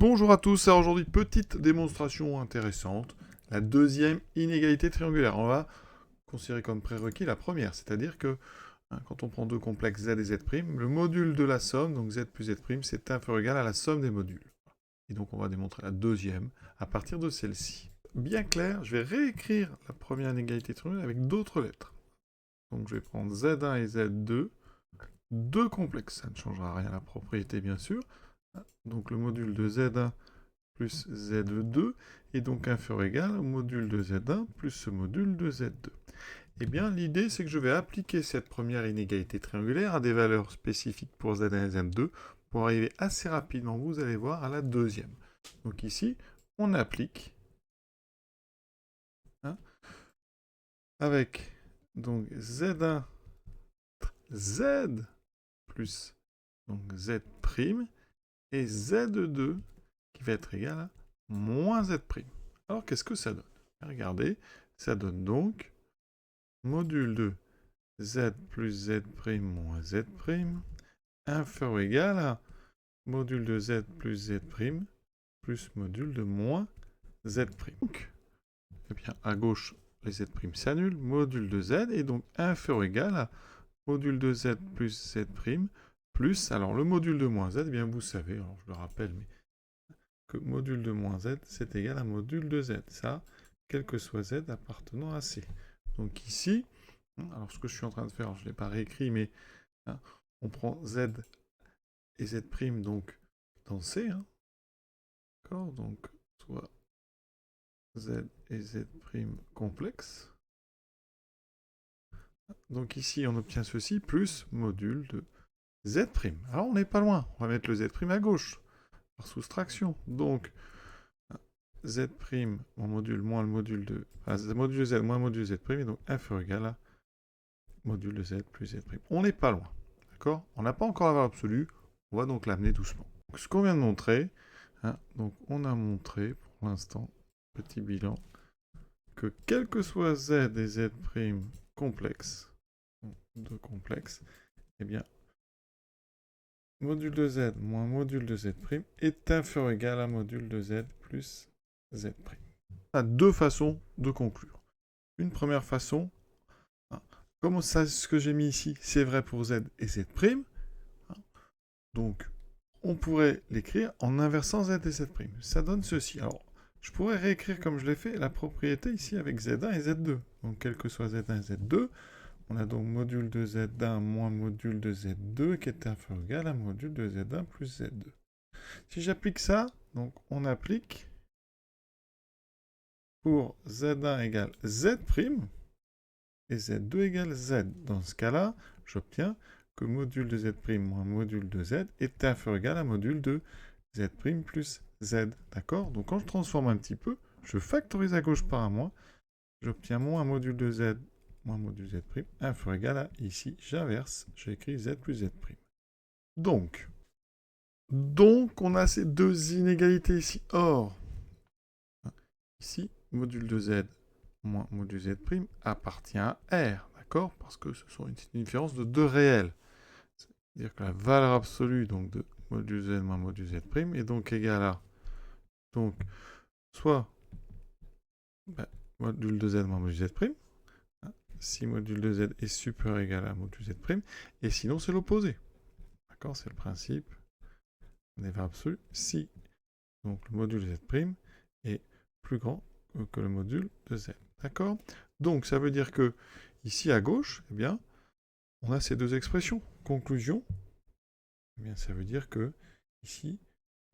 Bonjour à tous, alors aujourd'hui petite démonstration intéressante, la deuxième inégalité triangulaire. On va considérer comme prérequis la première, c'est-à-dire que quand on prend deux complexes z et z', le module de la somme, donc z plus z', c'est inférieur ou égal à la somme des modules. Et donc on va démontrer la deuxième à partir de celle-ci. Bien clair, je vais réécrire la première inégalité triangulaire avec d'autres lettres. Donc je vais prendre z1 et z2, deux complexes, ça ne changera rien à la propriété bien sûr. Donc le module de z1 plus z2 est donc inférieur ou égal au module de z1 plus ce module de z2. Eh bien, l'idée, c'est que je vais appliquer cette première inégalité triangulaire à des valeurs spécifiques pour z1 et z2 pour arriver assez rapidement, vous allez voir, à la deuxième. Donc ici, on applique avec donc z1 z plus donc z' et z2 qui va être égal à moins z'. Alors, qu'est-ce que ça donne? Regardez, ça donne donc module de z plus z' moins z' inférieur ou égal à module de z plus z' plus module de moins z'. Donc, eh bien, à gauche, les z' s'annulent, module de z est donc inférieur ou égal à module de z plus z' plus, alors le module de moins z, eh bien vous savez, alors je le rappelle, mais que module de moins z, c'est égal à module de z. Ça, quel que soit z appartenant à C. Donc ici, alors ce que je suis en train de faire, je ne l'ai pas réécrit, mais on prend z et z' donc dans C. D'accord, donc soit z et z' complexes. Donc ici, on obtient ceci plus module de z'. Alors on n'est pas loin, on va mettre le z' à gauche, par soustraction. Donc z' en module moins le module de... Enfin, module de z moins module de z', est donc inférieur ou égal à module de z plus z'. On n'est pas loin, d'accord? On n'a pas encore la valeur absolue, on va donc l'amener doucement. Donc, ce qu'on vient de montrer, donc on a montré pour l'instant, petit bilan, que quel que soit z et z' complexes, deux complexes, eh bien, module de z moins module de z' est inférieur ou égal à module de z plus z'. On a deux façons de conclure. Une première façon, comme ça, ce que j'ai mis ici, c'est vrai pour z et z', donc on pourrait l'écrire en inversant z et z'. Ça donne ceci. Alors, je pourrais réécrire comme je l'ai fait la propriété ici avec z1 et z2. Donc, quel que soit z1 et z2, on a donc module de z1 moins module de z2 qui est inférieur ou égal à module de z1 plus z2. Si j'applique ça, donc on applique pour z1 égale z' et z2 égale z. Dans ce cas-là, j'obtiens que module de z' moins module de z est inférieur ou égal à module de z' plus z. D'accord? Donc quand je transforme un petit peu, je factorise à gauche par un moins, j'obtiens moins module de z moins module z' inférieur ou égal à, ici, j'inverse, j'écris z plus z'. Donc, on a ces deux inégalités ici. Or, ici, module de z moins module z' appartient à R, d'accord? Parce que ce sont une différence de deux réels. C'est-à-dire que la valeur absolue donc, de module z moins module z' est donc égale à donc, soit module de z moins module z', si module de z est supérieur ou égal à module z', et sinon c'est l'opposé. D'accord? C'est le principe des valeurs absolues. Si donc le module z' est plus grand que le module de z. D'accord? Donc ça veut dire que ici à gauche, eh bien, on a ces deux expressions. Conclusion, eh bien, ça veut dire que ici,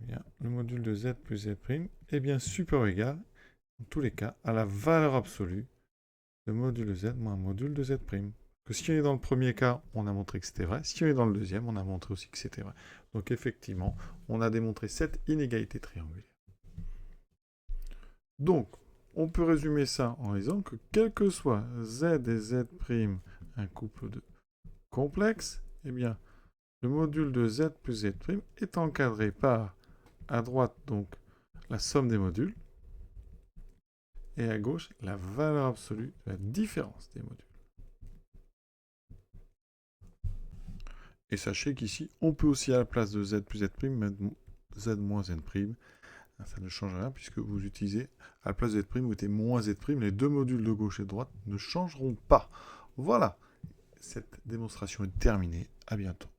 eh bien, le module de z plus z' est bien supérieur ou égal, dans tous les cas, à la valeur absolue de module de z moins module de z'. Que si on est dans le premier cas, on a montré que c'était vrai. Si on est dans le deuxième, on a montré aussi que c'était vrai. Donc effectivement, on a démontré cette inégalité triangulaire. Donc, on peut résumer ça en disant que quel que soit z et z' un couple de complexes, eh bien, le module de z plus z' est encadré par, à droite, donc, la somme des modules, et à gauche, la valeur absolue de la différence des modules. Et sachez qu'ici, on peut aussi, à la place de z plus z', mettre z moins z'. Ça ne change rien puisque vous utilisez, à la place de z', vous mettez moins z'. Les deux modules de gauche et de droite ne changeront pas. Voilà, cette démonstration est terminée. À bientôt.